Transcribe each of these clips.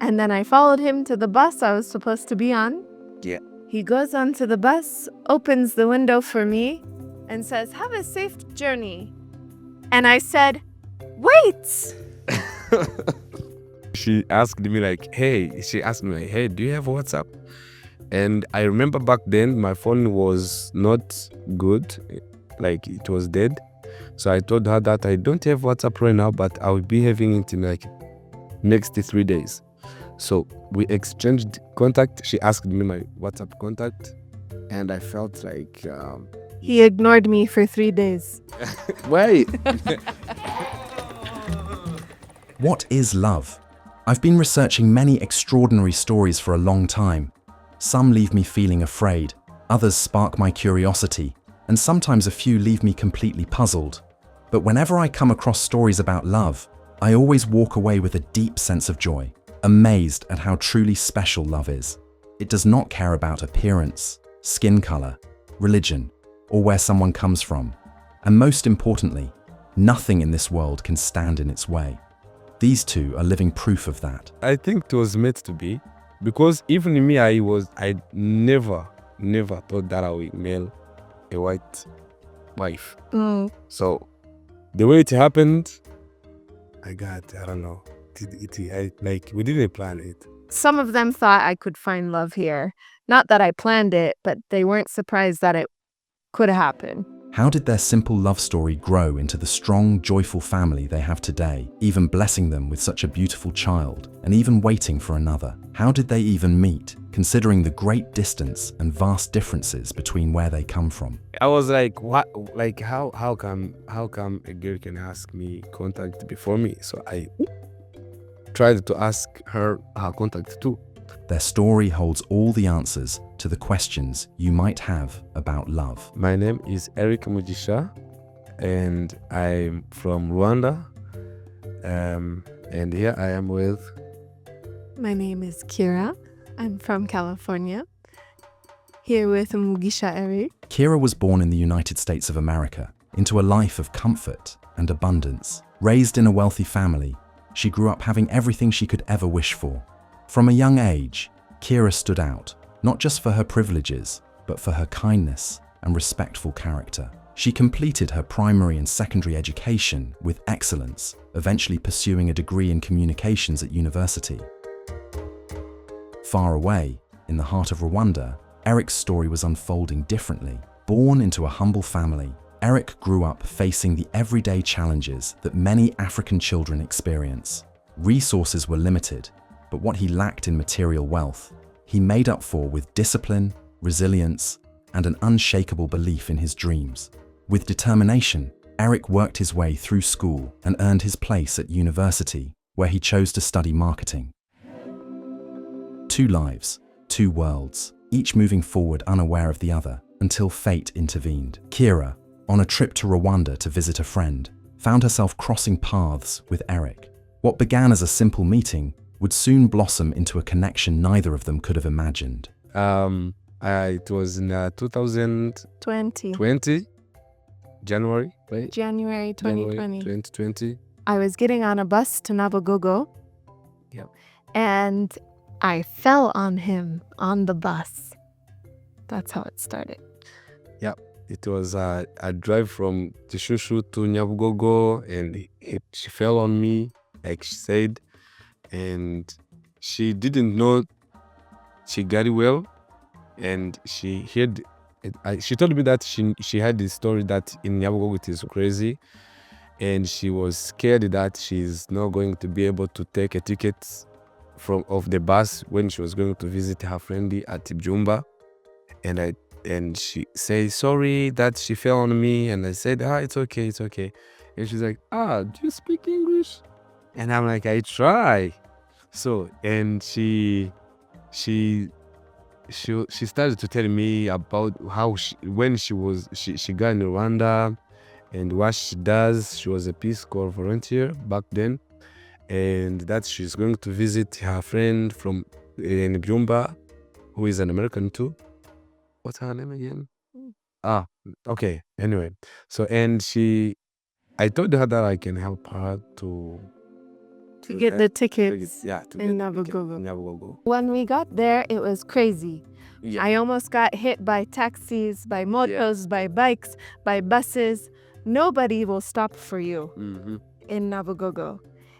And then I followed him to the bus I was supposed to be on. Yeah. He goes onto the bus, opens the window for me, and says, "Have a safe journey." And I said, "Wait!" She asked me hey, do you have WhatsApp? And I remember back then my phone was not good, like it was dead. So I told her that I don't have WhatsApp right now, but I will be having it in like next 3 days. So we exchanged contact. She asked me my WhatsApp contact, and I felt like He ignored me for 3 days. wait. What is love? I've been researching many extraordinary stories for a long time. Some leave me feeling afraid, others spark my curiosity, and sometimes a few leave me completely puzzled. But whenever I come across stories about love, I always walk away with a deep sense of joy, amazed at how truly special love is. It does not care about appearance, skin color, religion, or where someone comes from. And most importantly, nothing in this world can stand in its way. These two are living proof of that. I think it was meant to be, because even me, I never thought that I would mail a white wife. So the way it happened, I don't know. We didn't plan it. Some of them thought I could find love here. Not that I planned it, but they weren't surprised that it could happen. How did their simple love story grow into the strong, joyful family they have today, even blessing them with such a beautiful child, and even waiting for another? How did they even meet, considering the great distance and vast differences between where they come from? I was like, what? Like, how come a girl can ask me contact before me? So I tried to ask her contact too. Their story holds all the answers to the questions you might have about love. My name is Eric Mugisha, and I'm from Rwanda. And here I am with... My name is Kira. I'm from California. Here with Mugisha Eric. Kira was born in the United States of America into a life of comfort and abundance. Raised in a wealthy family, she grew up having everything she could ever wish for. From a young age, Kira stood out, not just for her privileges, but for her kindness and respectful character. She completed her primary and secondary education with excellence, eventually pursuing a degree in communications at university. Far away, in the heart of Rwanda, Eric's story was unfolding differently. Born into a humble family, Eric grew up facing the everyday challenges that many African children experience. Resources were limited, but what he lacked in material wealth, he made up for with discipline, resilience, and an unshakable belief in his dreams. With determination, Eric worked his way through school and earned his place at university, where he chose to study marketing. 2 lives, 2 worlds, each moving forward unaware of the other, until fate intervened. Kira, on a trip to Rwanda to visit a friend, found herself crossing paths with Eric. What began as a simple meeting would soon blossom into a connection neither of them could have imagined. It was in 2020, January, right? January 2020. 2020. I was getting on a bus to Nabugogo. Yep. And I fell on him on the bus. That's how it started. Yep. It was a drive from Tishushu to Nyabugogo, and she fell on me, like she said. And she didn't know she got it well, and she heard it. She told me that she had this story that in Nyabugogo it is crazy, and she was scared that she's not going to be able to take a ticket of the bus when she was going to visit her friend at Jumba. And she said sorry that she fell on me, and I said, it's okay. And she's like, do you speak English? And I'm like, I try. So, and she started to tell me about how when she got in Rwanda and what she does. She was a Peace Corps volunteer back then, and that she's going to visit her friend from Byumba, who is an American too. What's her name again? Okay. Anyway, so I told her that I can help her to to get the tickets to get in the ticket Nyabugogo. in Nyabugogo. When we got there, it was crazy. Yeah. I almost got hit by taxis, by motos, by bikes, by buses. Nobody will stop for you in Nyabugogo.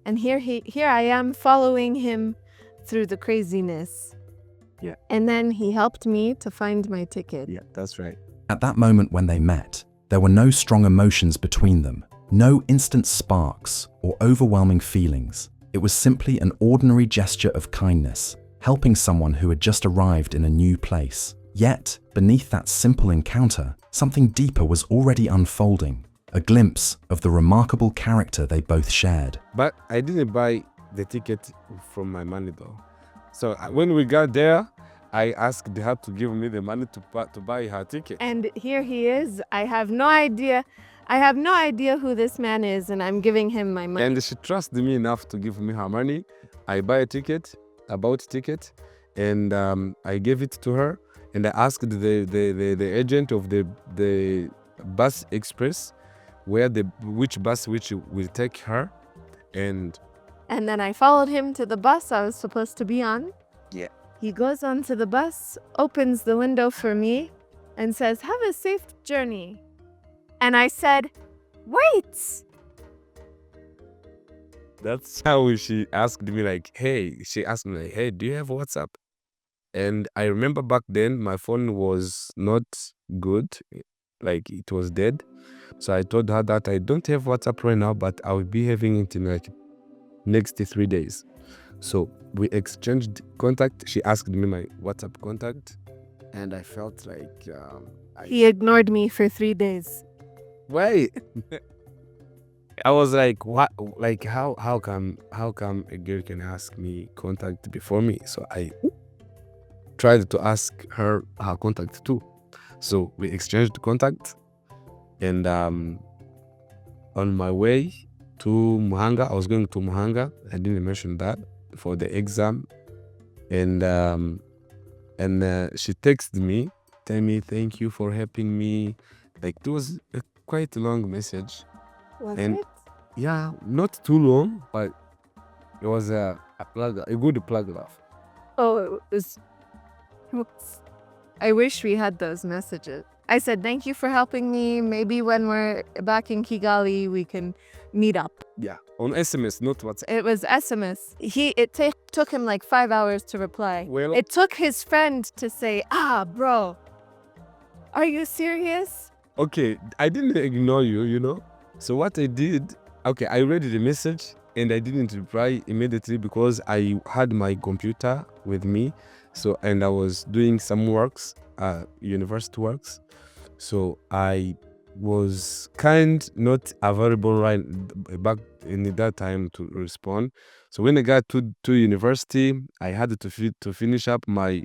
And here I am following him through the craziness. Yeah. And then he helped me to find my ticket. Yeah, that's right. At that moment when they met, there were no strong emotions between them, no instant sparks or overwhelming feelings. It was simply an ordinary gesture of kindness, helping someone who had just arrived in a new place. Yet, beneath that simple encounter, something deeper was already unfolding, a glimpse of the remarkable character they both shared. But I didn't buy the ticket from my money though. So when we got there, I asked her to give me the money to buy her ticket. And here he is. I have no idea who this man is, and I'm giving him my money. And she trusted me enough to give me her money. I buy a ticket, I bought a ticket, and I gave it to her. And I asked the agent of the bus express which bus will take her. And then I followed him to the bus I was supposed to be on. yeah. He goes onto the bus, opens the window for me, and says, "Have a safe journey." And I said, "Wait!" That's how she asked me hey, do you have WhatsApp? And I remember back then my phone was not good, like it was dead. So I told her that I don't have WhatsApp right now, but I will be having it in like next 3 days. So we exchanged contact. She asked me my WhatsApp contact, and I felt like He ignored me for 3 days. why? I was like, what? Like how come a girl can ask me contact before me? So I tried to ask her contact too. So we exchanged contact, and on my way to Muhanga, I was going to Muhanga. I didn't mention that for the exam, and she texted me, tell me thank you for helping me. Like it was a quite long message. Was And- it? Yeah, not too long, but it was a good paragraph. Oh, it was. I wish we had those messages. I said, "Thank you for helping me. Maybe when we're back in Kigali, we can meet up." Yeah, on SMS, not WhatsApp. It was SMS. It took him like 5 hours to reply. Well- It took his friend to say, "Bro, are you serious?" Okay, I didn't ignore you, you know. So what I did, okay, I read the message and I didn't reply immediately because I had my computer with me. So, and I was doing some works, university works. So I was not available right back in that time to respond. So when I got to university, I had to finish up my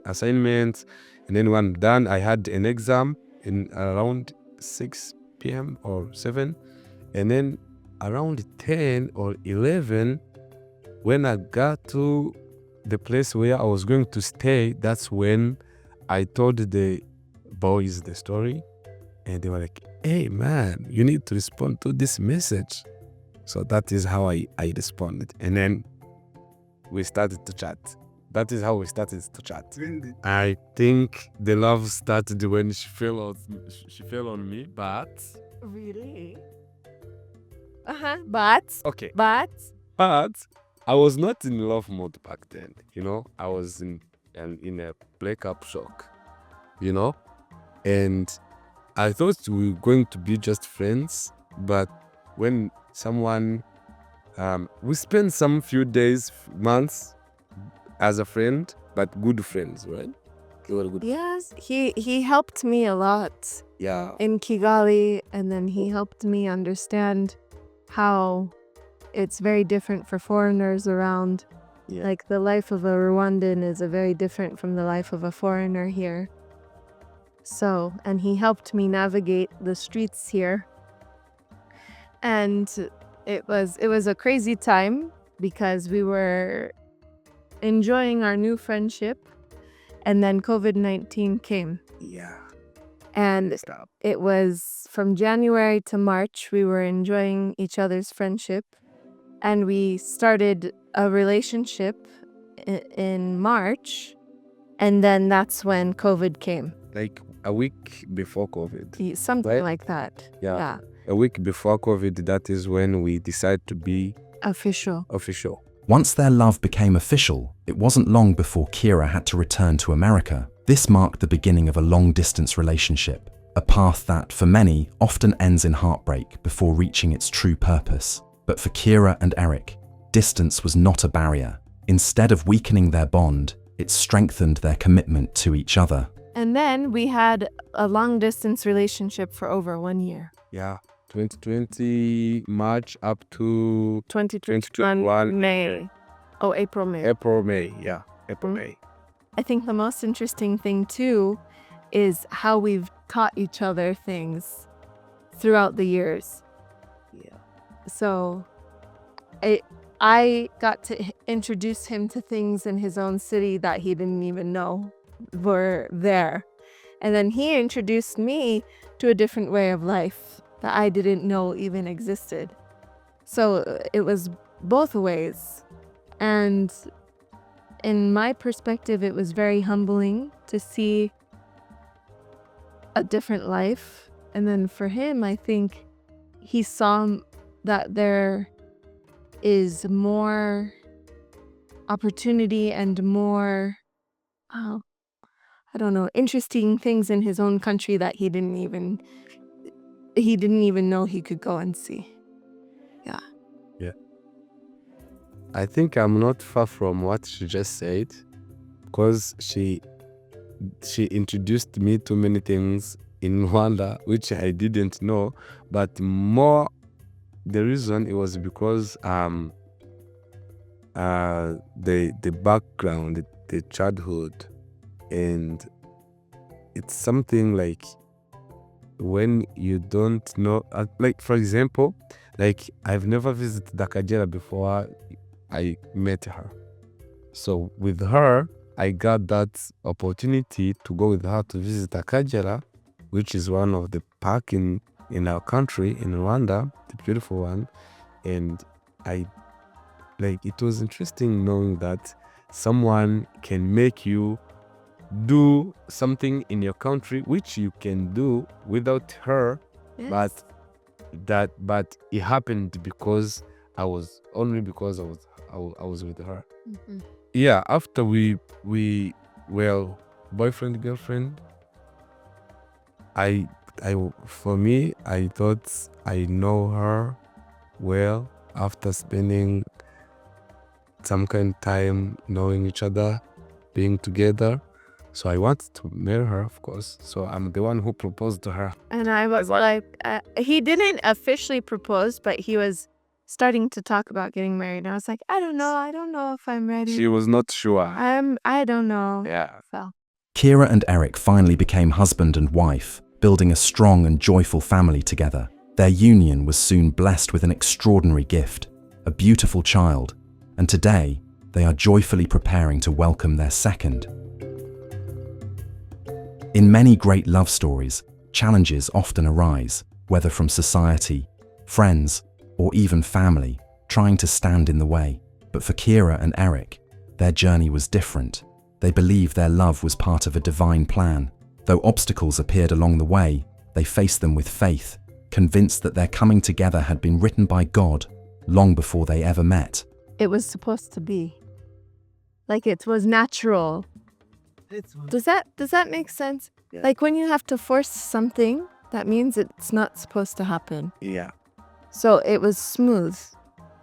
assignments, and then when done, I had an exam in around 6 p.m. or 7, and then around 10 or 11, when I got to the place where I was going to stay, that's when I told the boys the story, and they were like, "Hey man, you need to respond to this message." So that is how I responded, and then we started to chat. That is how we started to chat. I think the love started when she fell on me, but Really? But okay. but But I was not in love mode back then, you know. I was in a breakup shock, you know. And I thought we were going to be just friends, but when someone, we spent some few days, months as a friend, but good friends, right? We were good. yes, he helped me a lot Yeah. in Kigali, and then he helped me understand how it's very different for foreigners around. Yeah. Like the life of a Rwandan is very different from the life of a foreigner here. So, and he helped me navigate the streets here. And it was a crazy time because we were enjoying our new friendship, and then COVID-19 came. Yeah. And Stop. it was from January to March, we were enjoying each other's friendship. and we started a relationship in March, and then that's when COVID came. Like a week before COVID. Something Right? like that. Yeah. A week before COVID, that is when we decided to be Official. Once their love became official, it wasn't long before Kira had to return to America. This marked the beginning of a long-distance relationship, a path that, for many, often ends in heartbreak before reaching its true purpose. But for Kira and Eric, distance was not a barrier. Instead of weakening their bond, it strengthened their commitment to each other. And then we had a long-distance relationship for over 1 year. Yeah. 2020 March up to 2021 May. Oh, April, May. April, May. Yeah. April, May. I think the most interesting thing too is how we've taught each other things throughout the years. Yeah. So I got to introduce him to things in his own city that he didn't even know were there. And then he introduced me to a different way of life that I didn't know even existed. So it was both ways. And in my perspective, it was very humbling to see a different life. And then for him, I think he saw that there is more opportunity and more, interesting things in his own country that he didn't even know he could go and see. Yeah. Yeah. I think I'm not far from what she just said, because she introduced me to many things in Rwanda which I didn't know, but more the reason it was because the background, the childhood, and it's something like when you don't know, like for example, like I've never visited Dakajera before I met her. So with her, I got that opportunity to go with her to visit Akagera, which is one of the park in our country, in Rwanda, the beautiful one. And it was interesting knowing that someone can make you do something in your country which you can do without her. Yes. but it happened because I was with her. Mm-hmm. Yeah, after we boyfriend girlfriend, for me, I thought I know her well after spending some kind of time knowing each other, being together. So I wanted to marry her, of course. So I'm the one who proposed to her. And I was like, he didn't officially propose, but he was starting to talk about getting married. And I was like, I don't know if I'm ready. She was not sure. I don't know. Yeah. So. Kira and Eric finally became husband and wife, building a strong and joyful family together. Their union was soon blessed with an extraordinary gift, a beautiful child, and today they are joyfully preparing to welcome their second. In many great love stories, challenges often arise, whether from society, friends, or even family, trying to stand in the way. But for Kira and Eric, their journey was different. They believed their love was part of a divine plan. Though obstacles appeared along the way, they faced them with faith, convinced that their coming together had been written by God long before they ever met. It was supposed to be. Like it was natural. Does that make sense? Yeah. Like when you have to force something, that means it's not supposed to happen. Yeah. So it was smooth.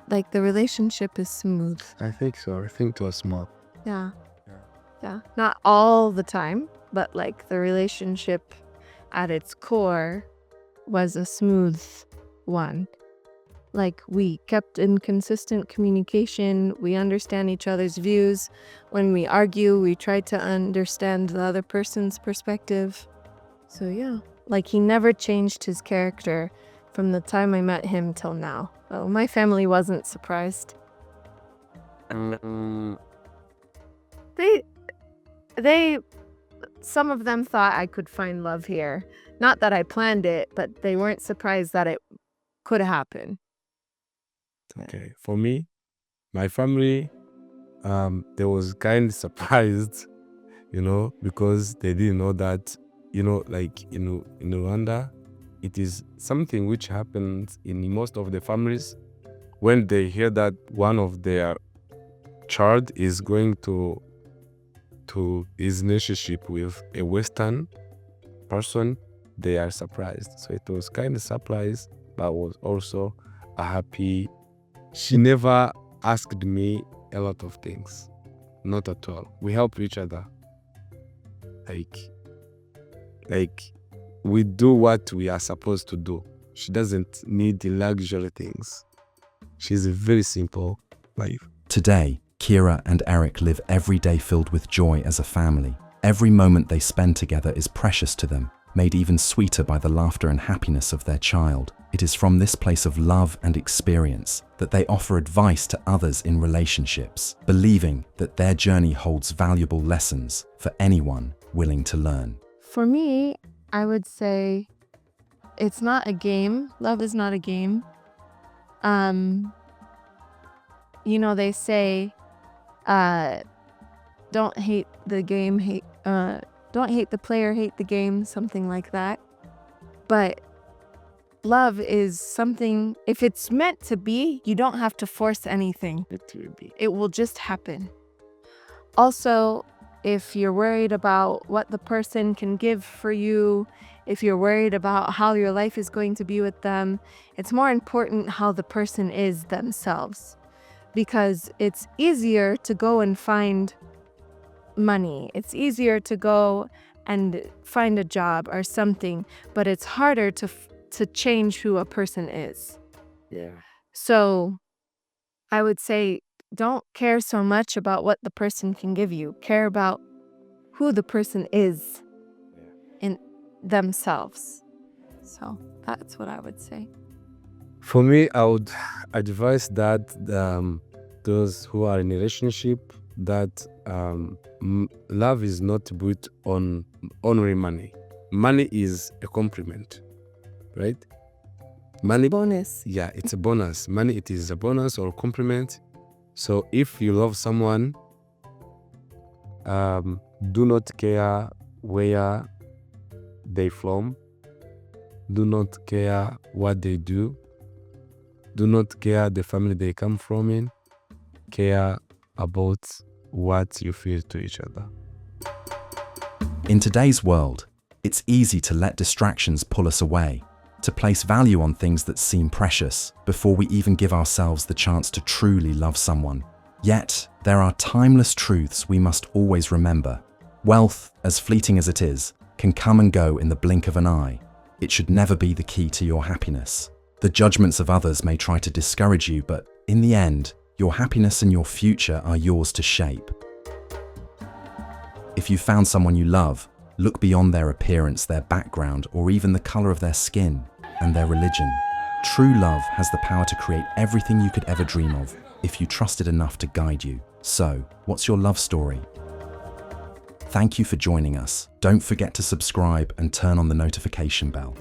Like the relationship is smooth. I think so. I think it was small. Yeah. Yeah. Not all the time, but like the relationship at its core was a smooth one. Like we kept in consistent communication. We understand each other's views. When we argue, we try to understand the other person's perspective. So yeah, like he never changed his character from the time I met him till now. Oh, my family wasn't surprised. Some of them thought I could find love here. Not that I planned it, but they weren't surprised that it could happen. Okay. For me, my family, they was kind of surprised, because they didn't know that, like in Rwanda, it is something which happens in most of the families when they hear that one of their child is going to his relationship with a Western person, they are surprised. So it was kind of surprise, but was also a happy. She never asked me a lot of things, not at all. We help each other. Like we do what we are supposed to do. She doesn't need the luxury things. She's a very simple life. Today, Kira and Eric live every day filled with joy as a family. Every moment they spend together is precious to them, made even sweeter by the laughter and happiness of their child. It is from this place of love and experience that they offer advice to others in relationships, believing that their journey holds valuable lessons for anyone willing to learn. For me, I would say it's not a game. Love is not a game. They say, don't hate the game, don't hate the player, hate the game, something like that. But love is something, if it's meant to be, you don't have to force anything. It will be. It will just happen. Also, if you're worried about what the person can give for you, if you're worried about how your life is going to be with them, it's more important how the person is themselves. Because it's easier to go and find money. It's easier to go and find a job or something, but it's harder to change who a person is. Yeah. So I would say don't care so much about what the person can give you. Care about who the person is in themselves. So that's what I would say. For me, I would advise that those who are in a relationship, that love is not built on only money. Money is a compliment, right? Money, Bonus. yeah, it's a bonus. Money, it is a bonus or a compliment. So if you love someone, do not care where they from. Do not care what they do. Do not care the family they come from in. Care about what you feel to each other. In today's world, it's easy to let distractions pull us away, to place value on things that seem precious before we even give ourselves the chance to truly love someone. Yet, there are timeless truths we must always remember. Wealth, as fleeting as it is, can come and go in the blink of an eye. It should never be the key to your happiness. The judgments of others may try to discourage you, but in the end, your happiness and your future are yours to shape. If you found someone you love, look beyond their appearance, their background, or even the color of their skin and their religion. True love has the power to create everything you could ever dream of if you trust it enough to guide you. So, what's your love story? Thank you for joining us. Don't forget to subscribe and turn on the notification bell.